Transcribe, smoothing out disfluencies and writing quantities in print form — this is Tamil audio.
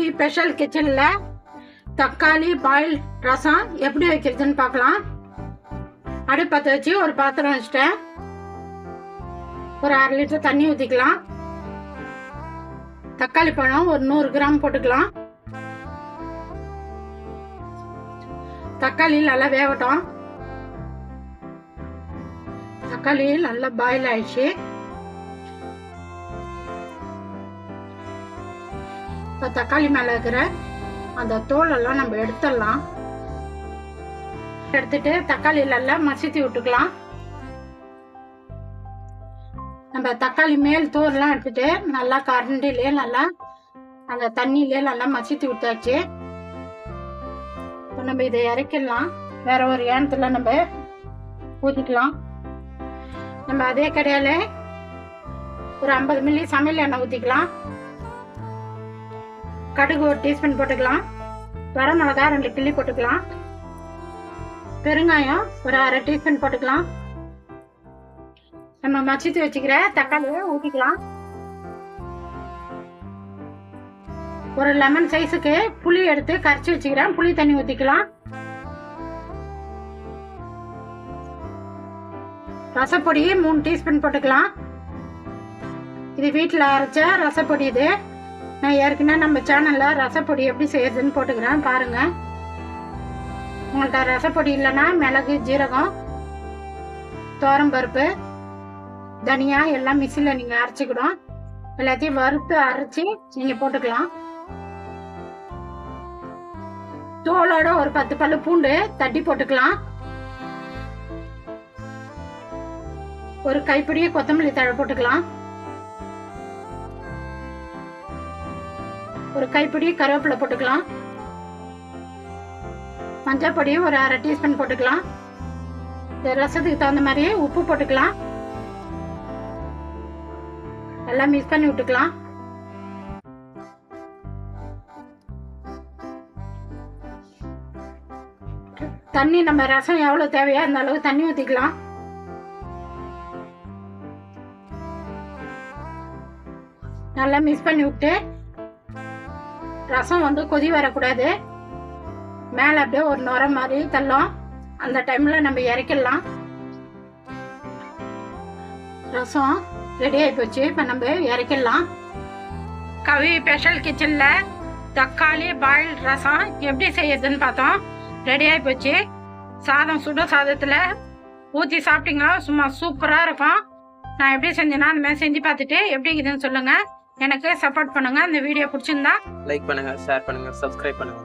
கவி ஸ்பெஷல் கிச்சன்ல தக்காளி பாயில் ரசம் எப்படி வைக்கிறதுன்னு பார்க்கலாம். அடுப்பத்தை வச்சு ஒரு பாத்திரம் வச்சுட்டேன். ஒரு 1/2 லிட்டர் தண்ணி ஊற்றிக்கலாம். தக்காளி பழம் ஒரு 100 கிராம் போட்டுக்கலாம். தக்காளி நல்லா வேகட்டும். தக்காளி நல்லா பாயில் ஆயிடுச்சு. தக்காளி மேல இருக்கிற அந்த தோலெல்லாம் நம்ம எடுத்துடலாம். எடுத்துட்டு தக்காளி நல்லா மசித்தி விட்டுக்கலாம். நம்ம தக்காளி மேல் தோல்லாம் எடுத்துட்டு நல்லா கரண்டிலே நல்லா அந்த தண்ணியிலே நல்லா மசித்தி விட்டாச்சு. இப்போ நம்ம இதை இறக்கிடலாம். வேற ஒரு ஏனத்துல நம்ம ஊற்றிக்கலாம். நம்ம அதே கடையில ஒரு 50 மில்லி சமையல் எண்ணெய் ஊற்றிக்கலாம். கடுகு ஒரு டீஸ்பூன் போட்டுக்கலாம். வரமிளகா 2 கிள்ளி போட்டுக்கலாம். பெருங்காயம் ஒரு 1/2 டீஸ்பூன் போட்டுக்கலாம். நம்ம மசித்து வச்சுக்கிற தக்காளியை ஊற்றிக்கலாம். ஒரு லெமன் சைஸுக்கு புளி எடுத்து கரைச்சி வச்சுக்கிறேன். புளி தண்ணி ஊற்றிக்கலாம். ரசப்பொடி 3 டீஸ்பூன் போட்டுக்கலாம். இது வீட்டில் அரைச்ச ரசப்பொடி. இது நான் ஏற்கனவே நம்ம சேனல்ல ரசப்பொடி எப்படி செய்யறதுன்னு போட்டுக்கிறேன், பாருங்க. உங்கள்கிட்ட ரசப்பொடி இல்லைன்னா மிளகு, ஜீரகம், தோரம்பருப்பு, தனியா எல்லாம் மிக்சியில் நீங்கள் அரைச்சிக்கிடும். எல்லாத்தையும் வறுத்து அரைச்சி நீங்கள் போட்டுக்கலாம். தோலோட ஒரு 10 பல்லு பூண்டு தட்டி போட்டுக்கலாம். ஒரு கைப்பிடி கொத்தமல்லி தழை போட்டுக்கலாம். ஒரு கைப்பிடி கருவேப்பிலை போட்டுக்கலாம். மஞ்சள் பொடி ஒரு 1/2 டீஸ்பூன் போட்டுக்கலாம். இந்த ரசத்துக்கு தகுந்த மாதிரி உப்பு போட்டுக்கலாம். எல்லாம் மிக்ஸ் பண்ணி விட்டுக்கலாம். தண்ணி நம்ம ரசம் எவ்வளவு தேவையோ அந்த அளவு தண்ணி ஊற்றிக்கலாம். நல்லா மிக்ஸ் பண்ணி விட்டு ரசம் கொதி வரக்கூடாது. மேலே அப்படியே ஒரு நுரை மாதிரி தள்ளும். அந்த டைம்ல நம்ம இறக்கிடலாம். ரசம் ரெடி ஆகி போச்சு. இப்போ நம்ம இறக்கிடலாம். கவி ஸ்பெஷல் கிச்சன்ல தக்காளி பாயில் ரசம் எப்படி செய்யறதுன்னு பார்த்தோம். ரெடி ஆகி போச்சு. சாதம் சுட சாதத்தில் ஊற்றி சாப்பிட்டீங்களா சும்மா சூப்பராக இருக்கும். நான் எப்படி செஞ்சேன்னா அந்த மாதிரி செஞ்சு பார்த்துட்டு எப்படி இருக்குதுன்னு சொல்லுங்க. எனக்கு சப்போர்ட் பண்ணுங்க. இந்த வீடியோ பிடிச்சிருந்தா லைக் பண்ணுங்க, ஷேர் பண்ணுங்க, சப்ஸ்கிரைப் பண்ணுங்க.